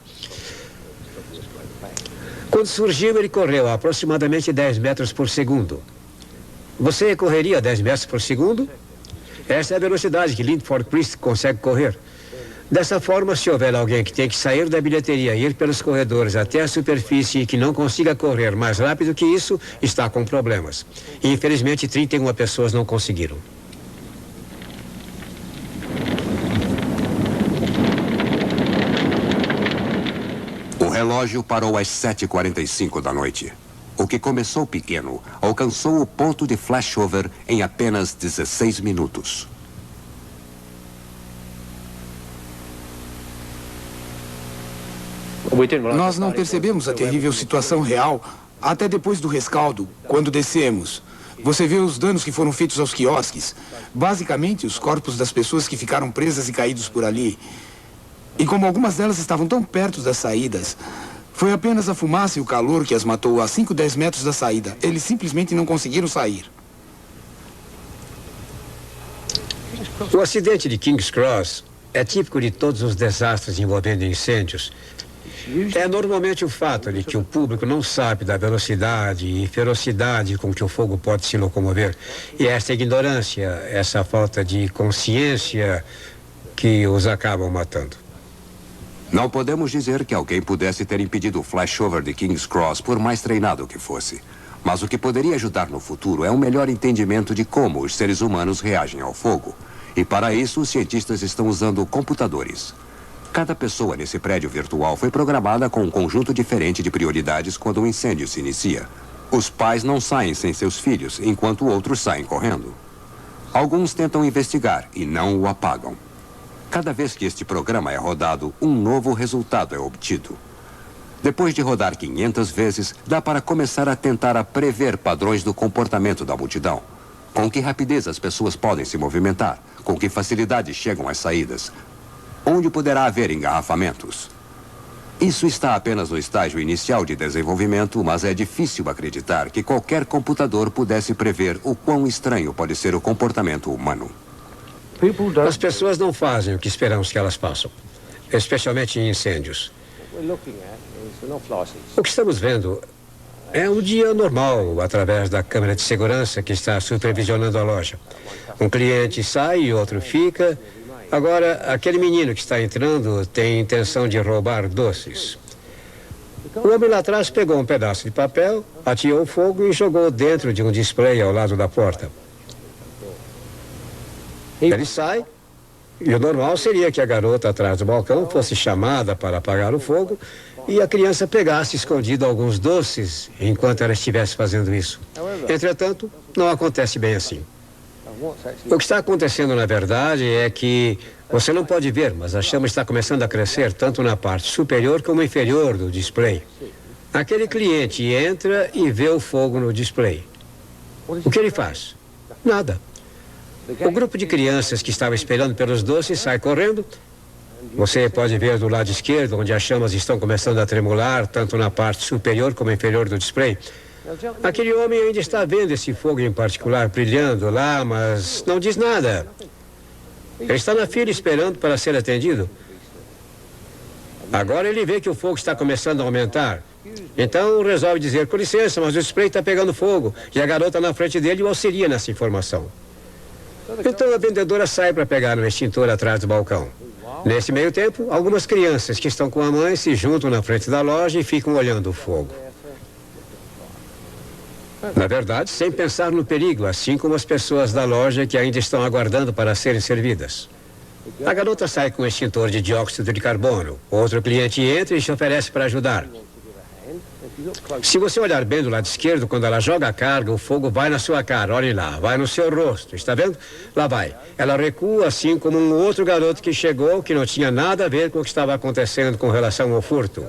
Quando surgiu, ele correu a aproximadamente 10 metros por segundo. Você correria 10 metros por segundo? Essa é a velocidade que Lindford Christ consegue correr. Dessa forma, se houver alguém que tem que sair da bilheteria e ir pelos corredores até a superfície e que não consiga correr mais rápido que isso, está com problemas. E, infelizmente, 31 pessoas não conseguiram. O relógio parou às 7h45 da noite. O que começou pequeno alcançou o ponto de flashover em apenas 16 minutos. Nós não percebemos a terrível situação real até depois do rescaldo, quando descemos. Você vê os danos que foram feitos aos quiosques. Basicamente, os corpos das pessoas que ficaram presas e caídos por ali. E como algumas delas estavam tão perto das saídas, foi apenas a fumaça e o calor que as matou a 5, 10 metros da saída. Eles simplesmente não conseguiram sair. O acidente de King's Cross é típico de todos os desastres envolvendo incêndios. É normalmente o fato de que o público não sabe da velocidade e ferocidade com que o fogo pode se locomover. E essa ignorância, essa falta de consciência que os acabam matando. Não podemos dizer que alguém pudesse ter impedido o flashover de King's Cross por mais treinado que fosse. Mas o que poderia ajudar no futuro é um melhor entendimento de como os seres humanos reagem ao fogo. E para isso, os cientistas estão usando computadores. Cada pessoa nesse prédio virtual foi programada com um conjunto diferente de prioridades quando um incêndio se inicia. Os pais não saem sem seus filhos, enquanto outros saem correndo. Alguns tentam investigar e não o apagam. Cada vez que este programa é rodado, um novo resultado é obtido. Depois de rodar 500 vezes, dá para começar a tentar prever padrões do comportamento da multidão. Com que rapidez as pessoas podem se movimentar, com que facilidade chegam às saídas, onde poderá haver engarrafamentos. Isso está apenas no estágio inicial de desenvolvimento, mas é difícil acreditar que qualquer computador pudesse prever o quão estranho pode ser o comportamento humano. As pessoas não fazem o que esperamos que elas façam, especialmente em incêndios. O que estamos vendo é um dia normal através da câmera de segurança que está supervisionando a loja. Um cliente sai e outro fica. Agora, aquele menino que está entrando tem intenção de roubar doces. O homem lá atrás pegou um pedaço de papel, ateou fogo e jogou dentro de um display ao lado da porta. Ele sai, e o normal seria que a garota atrás do balcão fosse chamada para apagar o fogo e a criança pegasse escondido alguns doces enquanto ela estivesse fazendo isso. Entretanto, não acontece bem assim. O que está acontecendo, na verdade, é que você não pode ver, mas a chama está começando a crescer tanto na parte superior como inferior do display. Aquele cliente entra e vê o fogo no display. O que ele faz? Nada. O grupo de crianças que estava esperando pelos doces sai correndo. Você pode ver do lado esquerdo, onde as chamas estão começando a tremular, tanto na parte superior como inferior do display. Aquele homem ainda está vendo esse fogo em particular brilhando lá, mas não diz nada. Ele está na fila esperando para ser atendido. Agora ele vê que o fogo está começando a aumentar. Então resolve dizer, com licença, mas o display está pegando fogo. E a garota na frente dele o auxilia nessa informação. Então a vendedora sai para pegar um extintor atrás do balcão. Nesse meio tempo, algumas crianças que estão com a mãe se juntam na frente da loja e ficam olhando o fogo. Na verdade, sem pensar no perigo, assim como as pessoas da loja que ainda estão aguardando para serem servidas. A garota sai com um extintor de dióxido de carbono. Outro cliente entra e se oferece para ajudar. Se você olhar bem do lado esquerdo, quando ela joga a carga, o fogo vai na sua cara. Olhem lá, vai no seu rosto. Está vendo? Lá vai. Ela recua, assim como um outro garoto que chegou, que não tinha nada a ver com o que estava acontecendo com relação ao furto.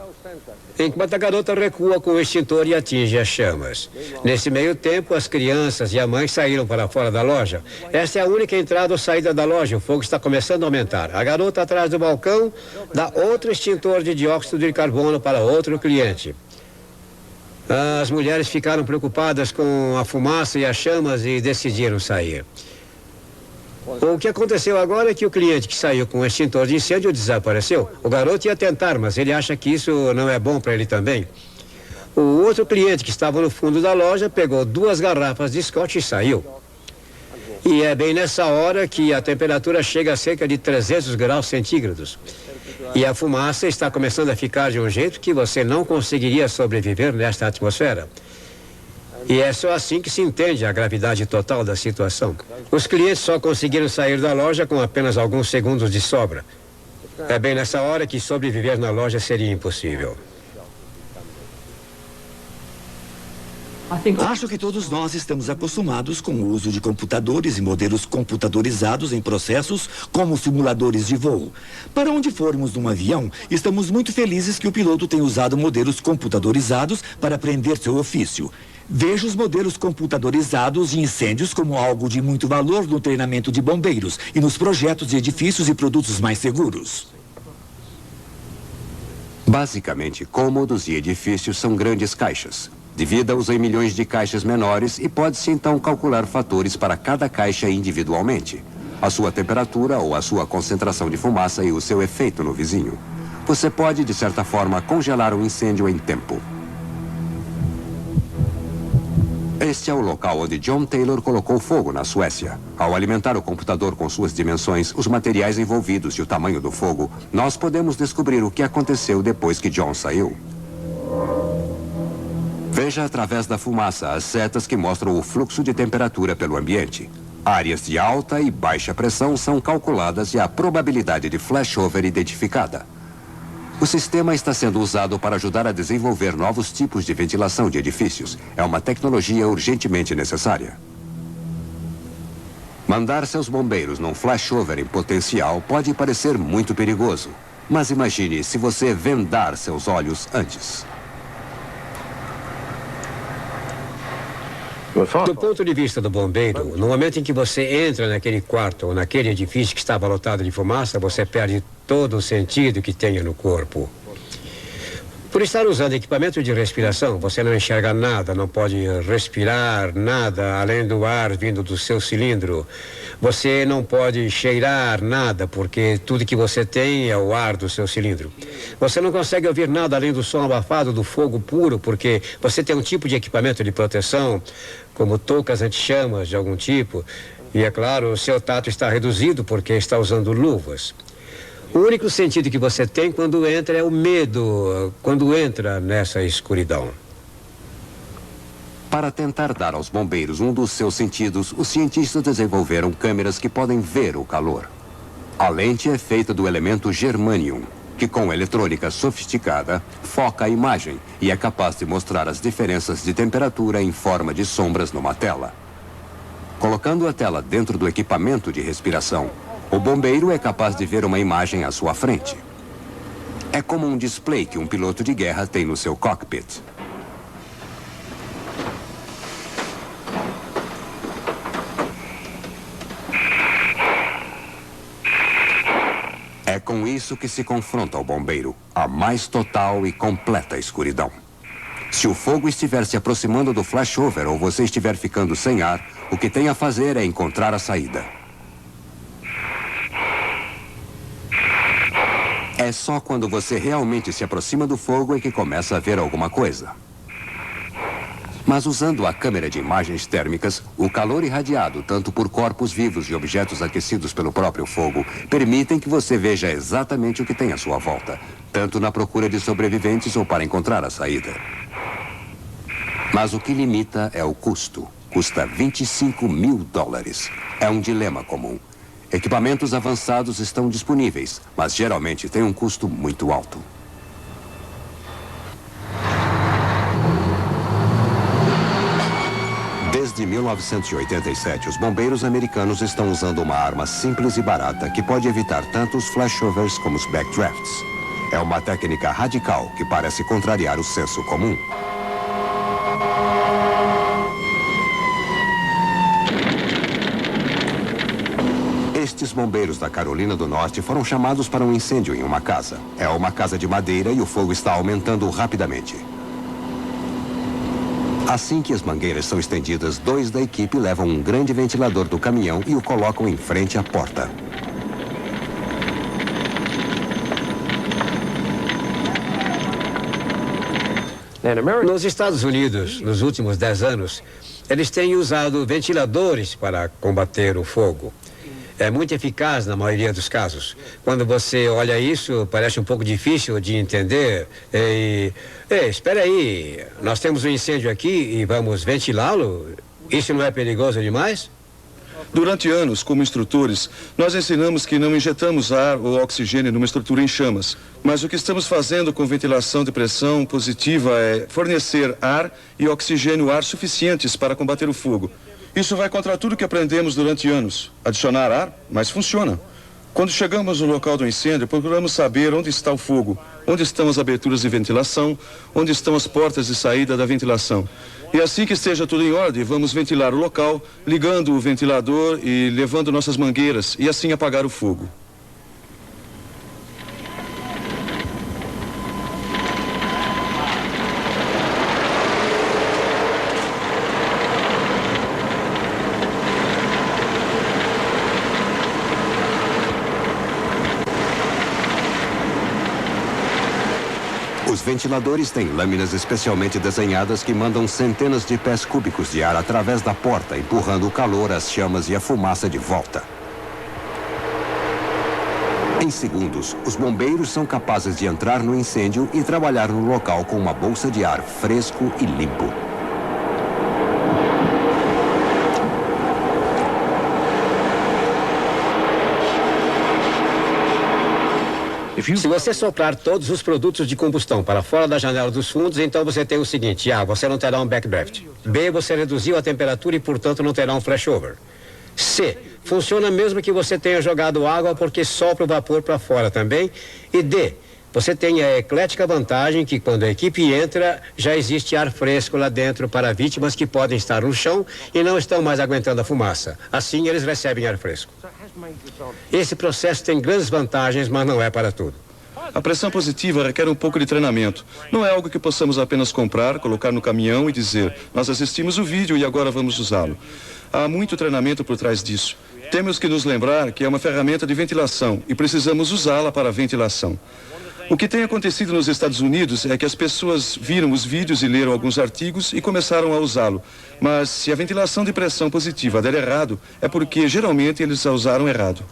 Enquanto a garota recua com o extintor e atinge as chamas. Nesse meio tempo, as crianças e a mãe saíram para fora da loja. Esta é a única entrada ou saída da loja. O fogo está começando a aumentar. A garota atrás do balcão dá outro extintor de dióxido de carbono para outro cliente. As mulheres ficaram preocupadas com a fumaça e as chamas e decidiram sair. O que aconteceu agora é que o cliente que saiu com o extintor de incêndio desapareceu. O garoto ia tentar, mas ele acha que isso não é bom para ele também. O outro cliente que estava no fundo da loja pegou 2 garrafas de scotch e saiu. E é bem nessa hora que a temperatura chega a cerca de 300 graus centígrados. E a fumaça está começando a ficar de um jeito que você não conseguiria sobreviver nesta atmosfera. E é só assim que se entende a gravidade total da situação. Os clientes só conseguiram sair da loja com apenas alguns segundos de sobra. É bem nessa hora que sobreviver na loja seria impossível. Acho que todos nós estamos acostumados com o uso de computadores e modelos computadorizados em processos como simuladores de voo. Para onde formos num avião, estamos muito felizes que o piloto tenha usado modelos computadorizados para aprender seu ofício. Vejo os modelos computadorizados de incêndios como algo de muito valor no treinamento de bombeiros e nos projetos de edifícios e produtos mais seguros. Basicamente, cômodos e edifícios são grandes caixas. Divida-os em milhões de caixas menores e pode-se então calcular fatores para cada caixa individualmente. A sua temperatura ou a sua concentração de fumaça e o seu efeito no vizinho. Você pode, de certa forma, congelar um incêndio em tempo. Este é o local onde John Taylor colocou fogo na Suécia. Ao alimentar o computador com suas dimensões, os materiais envolvidos e o tamanho do fogo, nós podemos descobrir o que aconteceu depois que John saiu. Veja através da fumaça as setas que mostram o fluxo de temperatura pelo ambiente. Áreas de alta e baixa pressão são calculadas e a probabilidade de flashover identificada. O sistema está sendo usado para ajudar a desenvolver novos tipos de ventilação de edifícios. É uma tecnologia urgentemente necessária. Mandar seus bombeiros num flashover em potencial pode parecer muito perigoso. Mas imagine se você vendar seus olhos antes. Do ponto de vista do bombeiro, no momento em que você entra naquele quarto ou naquele edifício que estava lotado de fumaça, você perde todo o sentido que tenha no corpo. Por estar usando equipamento de respiração, você não enxerga nada, não pode respirar nada além do ar vindo do seu cilindro. Você não pode cheirar nada, porque tudo que você tem é o ar do seu cilindro. Você não consegue ouvir nada além do som abafado do fogo puro, porque você tem um tipo de equipamento de proteção, como toucas anti-chamas de algum tipo. E, é claro, o seu tato está reduzido porque está usando luvas. O único sentido que você tem quando entra é o medo, quando entra nessa escuridão. Para tentar dar aos bombeiros um dos seus sentidos, os cientistas desenvolveram câmeras que podem ver o calor. A lente é feita do elemento germanium, que com eletrônica sofisticada, foca a imagem e é capaz de mostrar as diferenças de temperatura em forma de sombras numa tela. Colocando a tela dentro do equipamento de respiração, o bombeiro é capaz de ver uma imagem à sua frente. É como um display que um piloto de guerra tem no seu cockpit. É com isso que se confronta o bombeiro, a mais total e completa escuridão. Se o fogo estiver se aproximando do flashover ou você estiver ficando sem ar, o que tem a fazer é encontrar a saída. É só quando você realmente se aproxima do fogo é que começa a ver alguma coisa. Mas usando a câmera de imagens térmicas, o calor irradiado tanto por corpos vivos e objetos aquecidos pelo próprio fogo permitem que você veja exatamente o que tem à sua volta, tanto na procura de sobreviventes ou para encontrar a saída. Mas o que limita é o custo. Custa $25 mil. É um dilema comum. Equipamentos avançados estão disponíveis, mas geralmente têm um custo muito alto. Desde 1987, os bombeiros americanos estão usando uma arma simples e barata que pode evitar tanto os flashovers como os backdrafts. É uma técnica radical que parece contrariar o senso comum. Estes bombeiros da Carolina do Norte foram chamados para um incêndio em uma casa. É uma casa de madeira e o fogo está aumentando rapidamente. Assim que as mangueiras são estendidas, 2 da equipe levam um grande ventilador do caminhão e o colocam em frente à porta. Nos Estados Unidos, nos últimos 10 anos, eles têm usado ventiladores para combater o fogo. É muito eficaz na maioria dos casos. Quando você olha isso, parece um pouco difícil de entender. Espera aí, nós temos um incêndio aqui e vamos ventilá-lo? Isso não é perigoso demais? Durante anos, como instrutores, nós ensinamos que não injetamos ar ou oxigênio numa estrutura em chamas. Mas o que estamos fazendo com ventilação de pressão positiva é fornecer ar e oxigênio ar suficientes para combater o fogo. Isso vai contra tudo que aprendemos durante anos. Adicionar ar, mas funciona. Quando chegamos no local do incêndio, procuramos saber onde está o fogo, onde estão as aberturas de ventilação, onde estão as portas de saída da ventilação. E assim que esteja tudo em ordem, vamos ventilar o local, ligando o ventilador e levando nossas mangueiras e assim apagar o fogo. Os ventiladores têm lâminas especialmente desenhadas que mandam centenas de pés cúbicos de ar através da porta, empurrando o calor, as chamas e a fumaça de volta. Em segundos, os bombeiros são capazes de entrar no incêndio e trabalhar no local com uma bolsa de ar fresco e limpo. Se você soprar todos os produtos de combustão para fora da janela dos fundos, então você tem o seguinte: A, você não terá um backdraft. B, você reduziu a temperatura e, portanto, não terá um flashover. C, funciona mesmo que você tenha jogado água porque sopra o vapor para fora também. E D, você tem a eclética vantagem que quando a equipe entra, já existe ar fresco lá dentro para vítimas que podem estar no chão e não estão mais aguentando a fumaça. Assim, eles recebem ar fresco. Esse processo tem grandes vantagens, mas não é para tudo. A pressão positiva requer um pouco de treinamento. Não é algo que possamos apenas comprar, colocar no caminhão e dizer: nós assistimos o vídeo e agora vamos usá-lo. Há muito treinamento por trás disso. Temos que nos lembrar que é uma ferramenta de ventilação e precisamos usá-la para a ventilação. O que tem acontecido nos Estados Unidos é que as pessoas viram os vídeos e leram alguns artigos e começaram a usá-lo. Mas se a ventilação de pressão positiva der errado, é porque geralmente eles a usaram errado.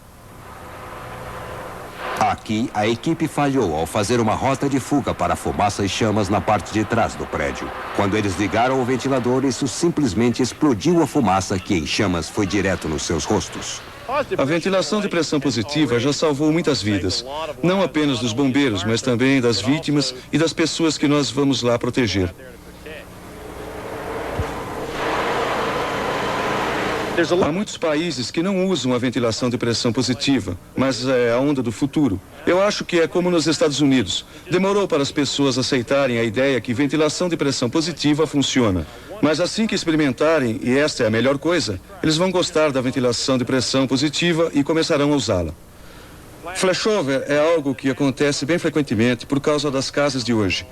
Aqui, a equipe falhou ao fazer uma rota de fuga para fumaça e chamas na parte de trás do prédio. Quando eles ligaram o ventilador, isso simplesmente explodiu a fumaça que em chamas foi direto nos seus rostos. A ventilação de pressão positiva já salvou muitas vidas, não apenas dos bombeiros, mas também das vítimas e das pessoas que nós vamos lá proteger. Há muitos países que não usam a ventilação de pressão positiva, mas é a onda do futuro. Eu acho que é como nos Estados Unidos. Demorou para as pessoas aceitarem a ideia que ventilação de pressão positiva funciona. Mas assim que experimentarem, e esta é a melhor coisa, eles vão gostar da ventilação de pressão positiva e começarão a usá-la. Flashover é algo que acontece bem frequentemente por causa das casas de hoje.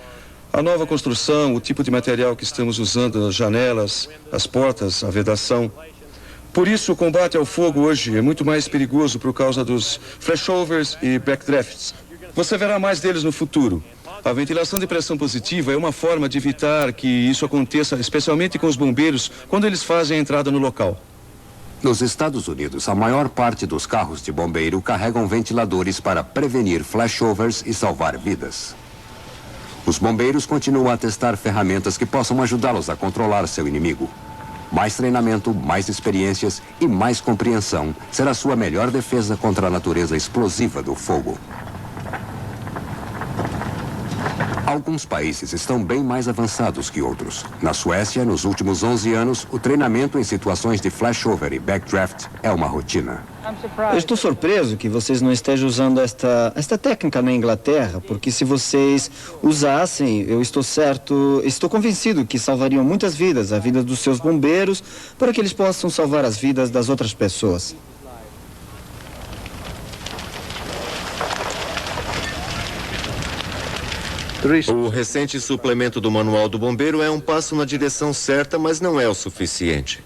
A nova construção, o tipo de material que estamos usando nas janelas, as portas, a vedação. Por isso, o combate ao fogo hoje é muito mais perigoso por causa dos flashovers e backdrafts. Você verá mais deles no futuro. A ventilação de pressão positiva é uma forma de evitar que isso aconteça, especialmente com os bombeiros, quando eles fazem a entrada no local. Nos Estados Unidos, a maior parte dos carros de bombeiro carregam ventiladores para prevenir flashovers e salvar vidas. Os bombeiros continuam a testar ferramentas que possam ajudá-los a controlar seu inimigo. Mais treinamento, mais experiências e mais compreensão será sua melhor defesa contra a natureza explosiva do fogo. Alguns países estão bem mais avançados que outros. Na Suécia, nos últimos 11 anos, o treinamento em situações de flashover e backdraft é uma rotina. Eu estou surpreso que vocês não estejam usando esta técnica na Inglaterra, porque se vocês usassem, eu estou convencido que salvariam muitas vidas, a vida dos seus bombeiros, para que eles possam salvar as vidas das outras pessoas. O recente suplemento do Manual do Bombeiro é um passo na direção certa, mas não é o suficiente.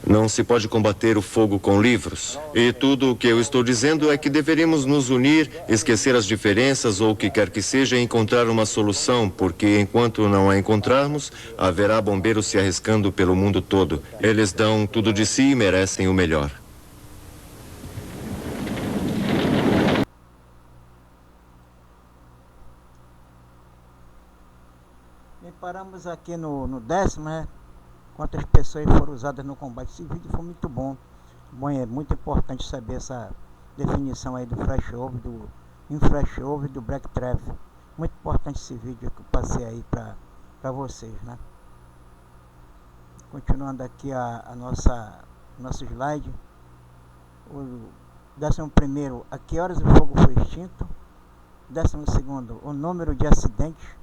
Não se pode combater o fogo com livros. E tudo o que eu estou dizendo é que deveríamos nos unir, esquecer as diferenças ou o que quer que seja e encontrar uma solução, porque enquanto não a encontrarmos, haverá bombeiros se arriscando pelo mundo todo. Eles dão tudo de si e merecem o melhor. E paramos aqui no 10º, né? Quantas pessoas foram usadas no combate. Esse vídeo foi muito bom. Bom, é muito importante saber essa definição aí do flashover, do inflashover e do backdraft. Muito importante esse vídeo que eu passei aí para vocês, né? Continuando aqui nosso slide. O 11º, a que horas o fogo foi extinto. 12º, o número de acidentes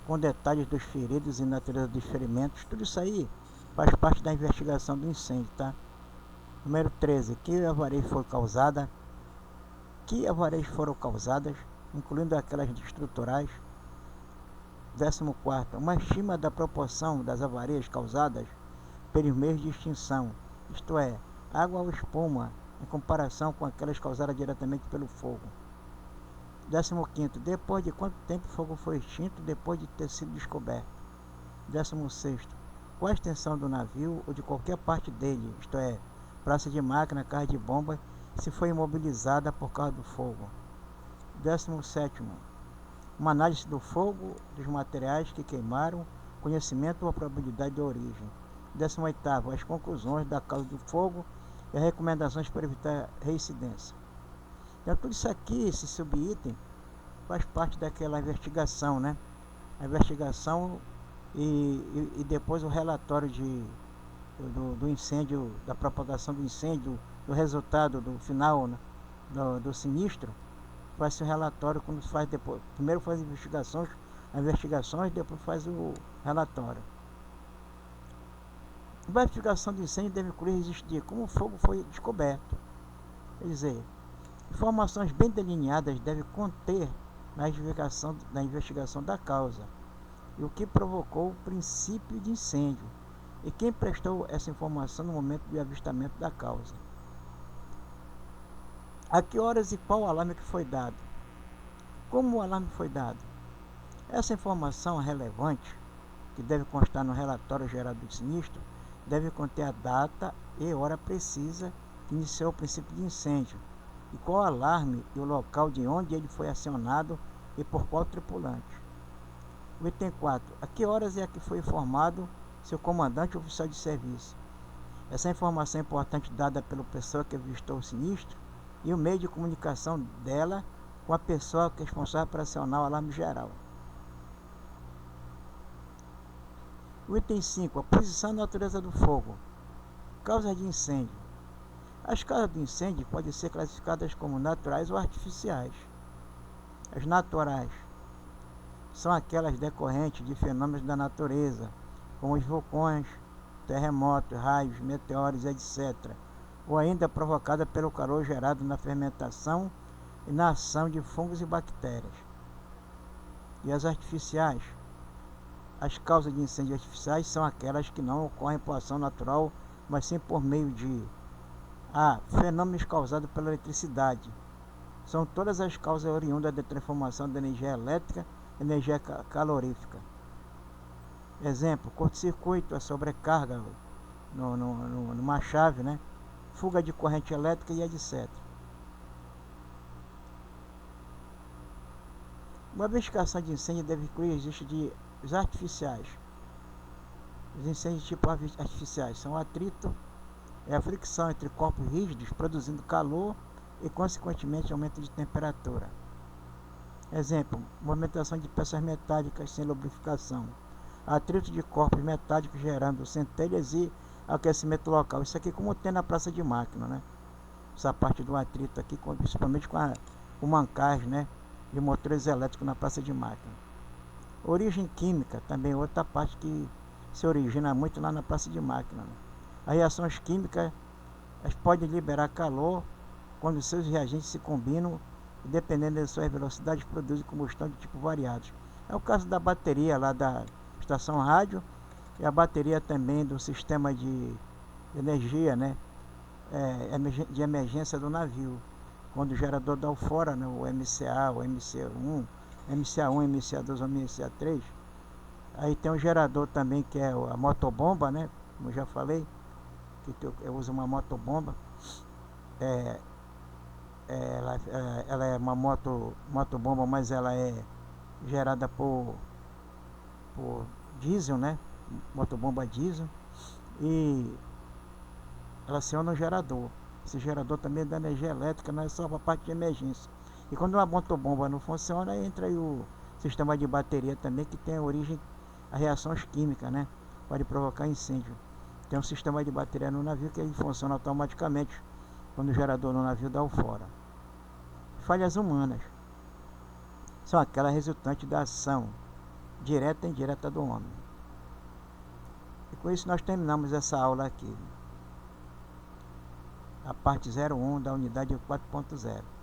com detalhes dos feridos e natureza dos ferimentos. Tudo isso aí faz parte da investigação do incêndio, tá? Número 13, que avarias foram causadas, incluindo aquelas estruturais. 14º, uma estima da proporção das avarias causadas pelos meios de extinção, isto é, água ou espuma, em comparação com aquelas causadas diretamente pelo fogo. 15º, depois de quanto tempo o fogo foi extinto depois de ter sido descoberto. 16º, qual a extensão do navio ou de qualquer parte dele, isto é, praça de máquina, carro de bomba, se foi imobilizada por causa do fogo. 17º, uma análise do fogo, dos materiais que queimaram, conhecimento ou a probabilidade de origem. 18º, as conclusões da causa do fogo e as recomendações para evitar reincidência. Então tudo isso aqui, esse subitem, faz parte daquela investigação, né? A investigação e depois o relatório do incêndio, da propagação do incêndio, do resultado, do final, né? do sinistro, faz o relatório quando faz depois. Primeiro faz as investigações, depois faz o relatório. A investigação do incêndio deve incluir registro de como o fogo foi descoberto. Quer dizer, informações bem delineadas devem conter na investigação da causa e o que provocou o princípio de incêndio e quem prestou essa informação no momento de avistamento da causa. A que horas e qual alarme que foi dado? Como o alarme foi dado? Essa informação relevante, que deve constar no relatório geral do sinistro, deve conter a data e hora precisa que iniciou o princípio de incêndio, e qual alarme e o local de onde ele foi acionado e por qual tripulante. O item 4. A que horas é que foi informado seu comandante ou oficial de serviço? Essa informação é importante dada pela pessoa que avistou o sinistro e o meio de comunicação dela com a pessoa que é responsável por acionar o alarme geral. O item 5. A posição e natureza do fogo. Causas de incêndio. As causas do incêndio podem ser classificadas como naturais ou artificiais. As naturais são aquelas decorrentes de fenômenos da natureza, como os vulcões, terremotos, raios, meteoros, etc., ou ainda provocadas pelo calor gerado na fermentação e na ação de fungos e bactérias. E as artificiais? As causas de incêndio artificiais são aquelas que não ocorrem por ação natural, mas sim por meio de A. Fenômenos causados pela eletricidade. São todas as causas oriundas da transformação da energia elétrica em energia calorífica. Exemplo, curto-circuito, a sobrecarga numa chave, né? Fuga de corrente elétrica e etc. Uma investigação de incêndio deve incluir registro de artificiais. Os incêndios tipo artificiais são o atrito, é a fricção entre corpos rígidos, produzindo calor e, consequentemente, aumento de temperatura. Exemplo, movimentação de peças metálicas sem lubrificação. Atrito de corpos metálicos gerando centelhas e aquecimento local. Isso aqui como tem na praça de máquina, né? Essa parte do atrito aqui, principalmente com o mancagem, né? De motores elétricos na praça de máquina. Origem química, também outra parte que se origina muito lá na praça de máquina, né? As reações químicas podem liberar calor quando seus reagentes se combinam e, dependendo de suas velocidades, produzem combustão de tipo variados. É o caso da bateria lá da estação rádio e a bateria também do sistema de energia, né? De emergência do navio. Quando o gerador dá o fora, né? O MCA, o MCA1, MCA2 ou MCA3, aí tem um gerador também que é a motobomba, né? Como eu já falei, que eu uso uma motobomba. Ela é uma motobomba, mas ela é gerada por diesel, né? Motobomba diesel. E ela aciona um gerador. Esse gerador também dá energia elétrica, não é só para a parte de emergência. E quando uma motobomba não funciona, entra aí o sistema de bateria também, que tem origem a reações químicas, né? Pode provocar incêndio. Tem um sistema de bateria no navio que ele funciona automaticamente quando o gerador no navio dá o fora. Falhas humanas são aquelas resultantes da ação direta e indireta do homem. E com isso nós terminamos essa aula aqui. A parte 01 da unidade 4.0.